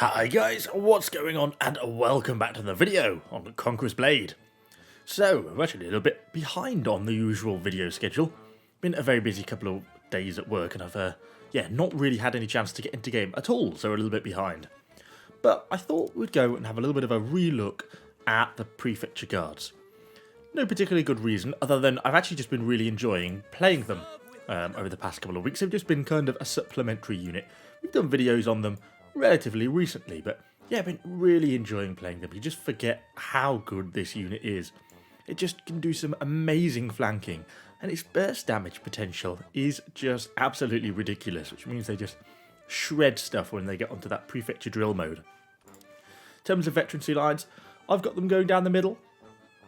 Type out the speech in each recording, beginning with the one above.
Hi guys, what's going on, and welcome back to the video on Conqueror's Blade. So, we're actually a little bit behind on the usual video schedule. Been a very busy couple of days at work, and I've not really had any chance to get into game at all, so we're a little bit behind. But I thought we'd go and have a little bit of a relook at the Prefecture Guards. No particularly good reason, other than I've actually just been really enjoying playing them over the past couple of weeks. They've just been kind of a supplementary unit. We've done videos on them relatively recently, but yeah, I've been really enjoying playing them. You just forget how good this unit is. It just can do some amazing flanking, and its burst damage potential is just absolutely ridiculous, which means they just shred stuff when they get onto that prefecture drill mode. In terms of veterancy lines, I've got them going down the middle.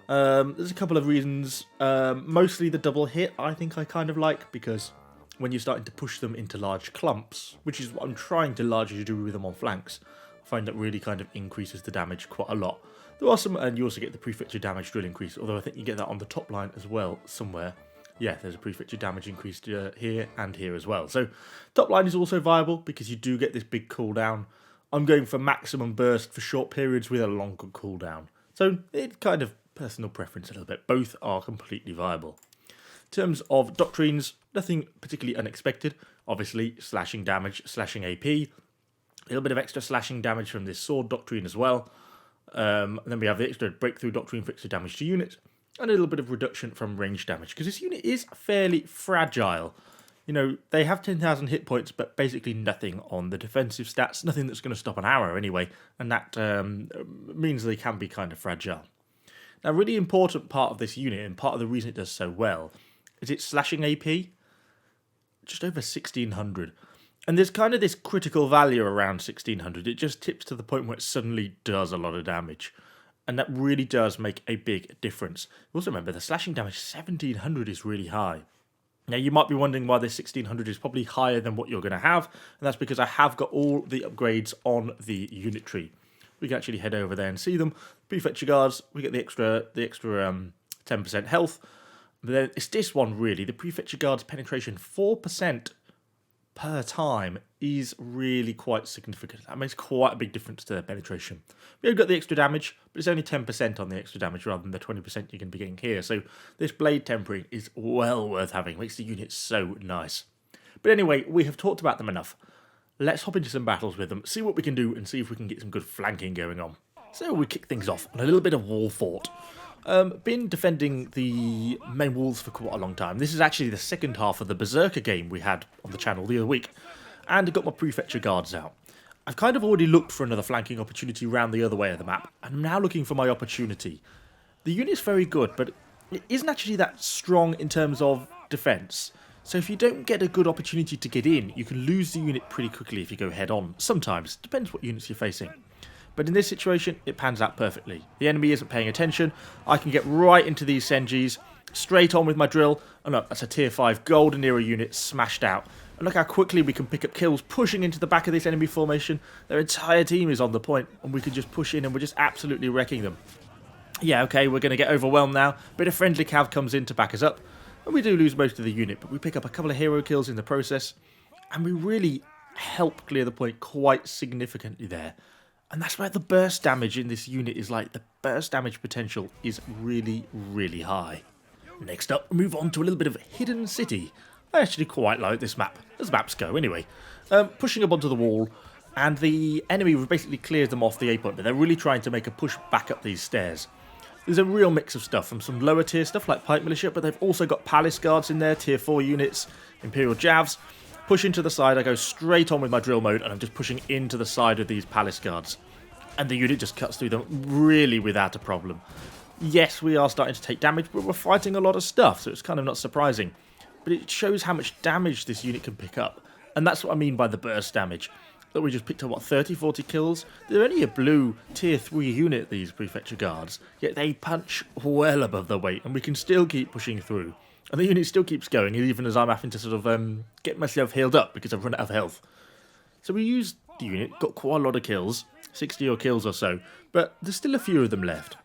There's a couple of reasons. Mostly the double hit I think I kind of like, because when you're starting to push them into large clumps, which is what I'm trying to largely do with them on flanks, I find that really kind of increases the damage quite a lot. There are some, and you also get the prefecture damage drill increase, although I think you get that on the top line as well somewhere. Yeah, there's a prefecture damage increase here and here as well. So top line is also viable because you do get this big cooldown. I'm going for maximum burst for short periods with a longer cooldown. So it's kind of personal preference a little bit. Both are completely viable. In terms of doctrines, nothing particularly unexpected. Obviously, slashing damage, slashing AP. A little bit of extra slashing damage from this sword doctrine as well. And then we have the extra breakthrough doctrine for extra damage to units. And a little bit of reduction from range damage, because this unit is fairly fragile. You know, they have 10,000 hit points, but basically nothing on the defensive stats. Nothing that's going to stop an arrow anyway. And that means they can be kind of fragile. Now, a really important part of this unit, and part of the reason it does so well, is its slashing AP. Just over 1,600. And there's kind of this critical value around 1,600. It just tips to the point where it suddenly does a lot of damage. And that really does make a big difference. Also remember, the slashing damage 1,700 is really high. Now, you might be wondering why this 1,600 is probably higher than what you're going to have. And that's because I have got all the upgrades on the unit tree. We can actually head over there and see them. Prefecture Guards, we get the extra 10% health. But then it's this one really, the Prefecture Guards penetration 4% per time is really quite significant. That makes quite a big difference to their penetration. We've got the extra damage, but it's only 10% on the extra damage rather than the 20% you're going to be getting here. So this blade tempering is well worth having. Makes the unit so nice. But anyway, we have talked about them enough. Let's hop into some battles with them, see what we can do, and see if we can get some good flanking going on. So we kick things off on a little bit of wall fort. Been defending the main walls for quite a long time. This is actually the second half of the Berserker game we had on the channel the other week. And I got my Prefecture Guards out. I've kind of already looked for another flanking opportunity round the other way of the map. And I'm now looking for my opportunity. The unit's very good, but it isn't actually that strong in terms of defense. So if you don't get a good opportunity to get in, you can lose the unit pretty quickly if you go head on. Sometimes. Depends what units you're facing. But in this situation, it pans out perfectly. The enemy isn't paying attention. I can get right into these Senjis, straight on with my drill. And look, that's a tier 5 golden era unit smashed out. And look how quickly we can pick up kills, pushing into the back of this enemy formation. Their entire team is on the point, and we can just push in, and we're just absolutely wrecking them. Yeah, okay, we're going to get overwhelmed now. Bit of friendly cav comes in to back us up. And we do lose most of the unit, but we pick up a couple of hero kills in the process. And we really help clear the point quite significantly there. And that's where the burst damage in this unit is like. The burst damage potential is really, really high. Next up, we move on to a little bit of Hidden City. I actually quite like this map, as maps go anyway. Pushing up onto the wall, and the enemy basically clears them off the A point, but they're really trying to make a push back up these stairs. There's a real mix of stuff, from some lower tier stuff like Pipe Militia, but they've also got Palace Guards in there, tier 4 units, Imperial Javs. Push into the side, I go straight on with my drill mode, and I'm just pushing into the side of these Palace Guards. And the unit just cuts through them really without a problem. Yes, we are starting to take damage, but we're fighting a lot of stuff, so it's kind of not surprising. But it shows how much damage this unit can pick up. And that's what I mean by the burst damage. That we just picked up, what, 30, 40 kills? They're only a blue tier 3 unit, these Prefecture Guards, yet they punch well above their weight, and we can still keep pushing through. And the unit still keeps going, even as I'm having to sort of get myself healed up because I've run out of health. So we used the unit, got quite a lot of kills, 60 odd kills or so, but there's still a few of them left.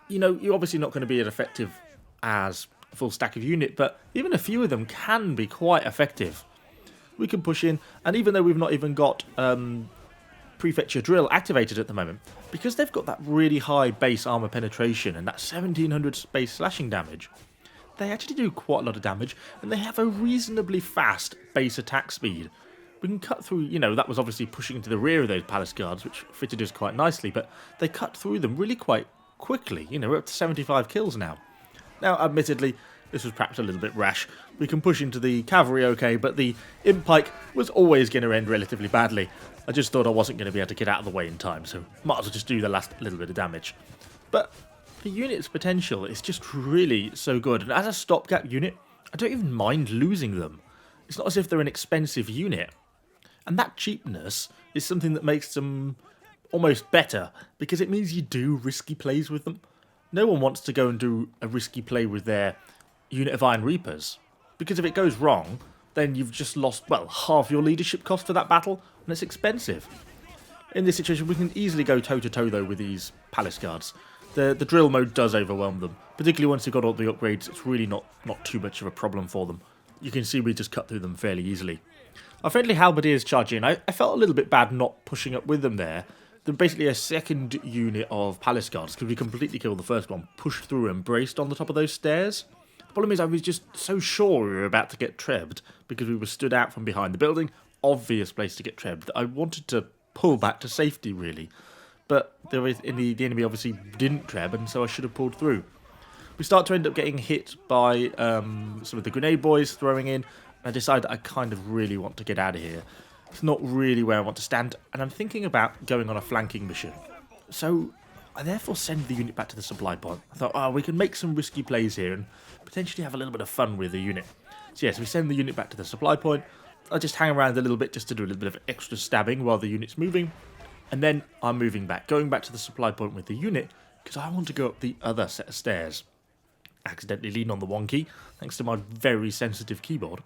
You know, you're obviously not going to be as effective as a full stack of unit, but even a few of them can be quite effective. We can push in, and even though we've not even got Prefecture Drill activated at the moment, because they've got that really high base armor penetration and that 1700 base slashing damage, they actually do quite a lot of damage, and they have a reasonably fast base attack speed. We can cut through, that was obviously pushing into the rear of those palace guards, which fitted us quite nicely, but they cut through them really quite quickly. We're up to 75 kills now. Now, admittedly, this was perhaps a little bit rash. We can push into the cavalry okay, but the imp pike was always going to end relatively badly. I just thought I wasn't going to be able to get out of the way in time, so might as well just do the last little bit of damage. But the unit's potential is just really so good, and as a stopgap unit, I don't even mind losing them. It's not as if they're an expensive unit. And that cheapness is something that makes them almost better, because it means you do risky plays with them. No one wants to go and do a risky play with their unit of Iron Reapers, because if it goes wrong, then you've just lost, well, half your leadership cost for that battle, and it's expensive. In this situation, we can easily go toe-to-toe, though, with these Palace Guards. The drill mode does overwhelm them, particularly once you've got all the upgrades. It's really not too much of a problem for them. You can see we just cut through them fairly easily. Our friendly halberdiers charge in. I felt a little bit bad not pushing up with them there. They're basically a second unit of Palace Guards, because we completely killed the first one, pushed through and braced on the top of those stairs. The problem is I was just so sure we were about to get trebbed, because we were stood out from behind the building, obvious place to get trebbed, that I wanted to pull back to safety, really. But the enemy obviously didn't treb, and so I should have pulled through. We start to end up getting hit by some of the grenade boys throwing in, and I decide that I kind of really want to get out of here. It's not really where I want to stand, and I'm thinking about going on a flanking mission. So I therefore send the unit back to the supply point. I thought, we can make some risky plays here and potentially have a little bit of fun with the unit. So yes, we send the unit back to the supply point. I just hang around a little bit just to do a little bit of extra stabbing while the unit's moving. And then I'm moving back, going back to the supply point with the unit, because I want to go up the other set of stairs. Accidentally lean on the 1 key, thanks to my very sensitive keyboard.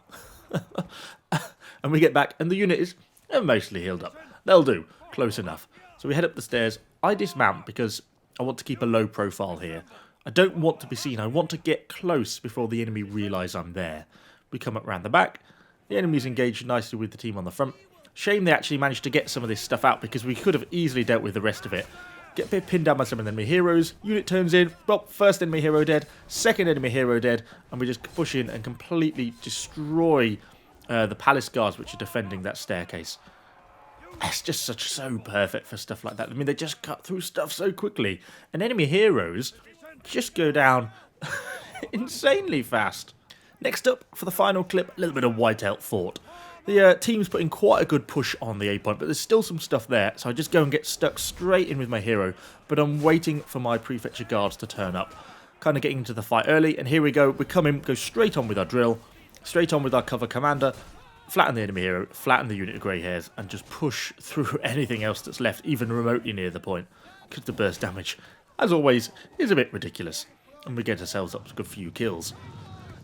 And we get back, and the unit is mostly healed up. They'll do, close enough. So we head up the stairs. I dismount because I want to keep a low profile here. I don't want to be seen. I want to get close before the enemy realise I'm there. We come up round the back. The enemy's engaged nicely with the team on the front. Shame they actually managed to get some of this stuff out, because we could have easily dealt with the rest of it. Get a bit pinned down by some of the enemy heroes. Unit turns in. Well, first enemy hero dead. Second enemy hero dead. And we just push in and completely destroy the Palace Guards, which are defending that staircase. It's just so perfect for stuff like that. I mean, they just cut through stuff so quickly. And enemy heroes just go down insanely fast. Next up, for the final clip, a little bit of Whiteout Fort. The team's putting quite a good push on the A point, but there's still some stuff there, so I just go and get stuck straight in with my hero, but I'm waiting for my Prefecture Guards to turn up. Kind of getting into the fight early, and here we go. We come in, go straight on with our drill, straight on with our cover commander, flatten the enemy hero, flatten the unit of grey hairs, and just push through anything else that's left, even remotely near the point, because the burst damage, as always, is a bit ridiculous, and we get ourselves up to a good few kills.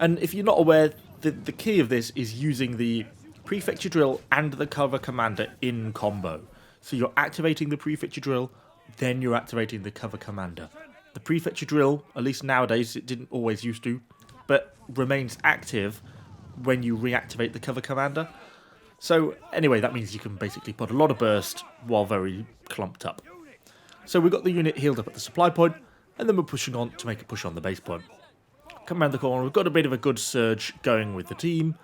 And if you're not aware, the key of this is using the Prefecture Drill and the Cover Commander in combo. So you're activating the Prefecture Drill, then you're activating the Cover Commander. The Prefecture Drill, at least nowadays, it didn't always used to, but remains active when you reactivate the Cover Commander. So anyway, that means you can basically put a lot of burst while very clumped up. So we've got the unit healed up at the supply point, and then we're pushing on to make a push on the base point. Come around the corner, we've got a bit of a good surge going with the team.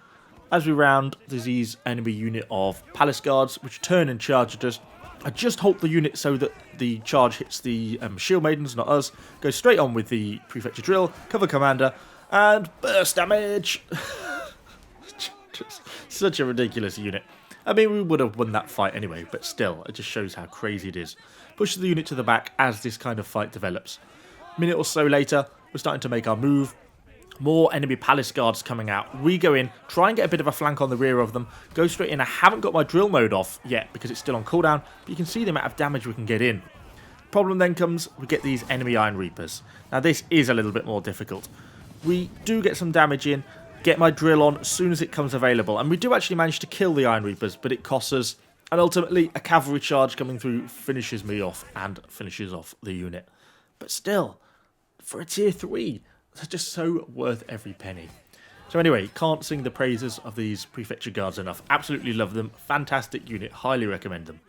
As we round, there's these enemy unit of Palace Guards, which turn and charge at us. I just halt the unit so that the charge hits the Shield Maidens, not us. Go straight on with the Prefecture Drill, Cover Commander, and burst damage! Just such a ridiculous unit. I mean, we would have won that fight anyway, but still, it just shows how crazy it is. Pushes the unit to the back as this kind of fight develops. A minute or so later, we're starting to make our move. More enemy Palace Guards coming out. We go in, try and get a bit of a flank on the rear of them. Go straight in. I haven't got my drill mode off yet because it's still on cooldown, but you can see the amount of damage we can get in. Problem then comes, we get these enemy Iron Reapers. Now this is a little bit more difficult. We do get some damage in, get my drill on as soon as it comes available, and we do actually manage to kill the Iron Reapers, but it costs us, and ultimately a cavalry charge coming through finishes me off and finishes off the unit. But still, for a tier 3, they're just so worth every penny. So anyway, can't sing the praises of these Prefecture Guards enough. Absolutely love them. Fantastic unit. Highly recommend them.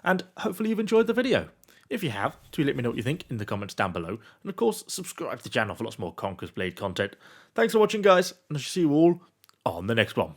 and hopefully you've enjoyed the video. If you have, do let me know what you think in the comments down below, and of course subscribe to the channel for lots more Conqueror's Blade content. Thanks for watching guys, and I shall see you all on the next one.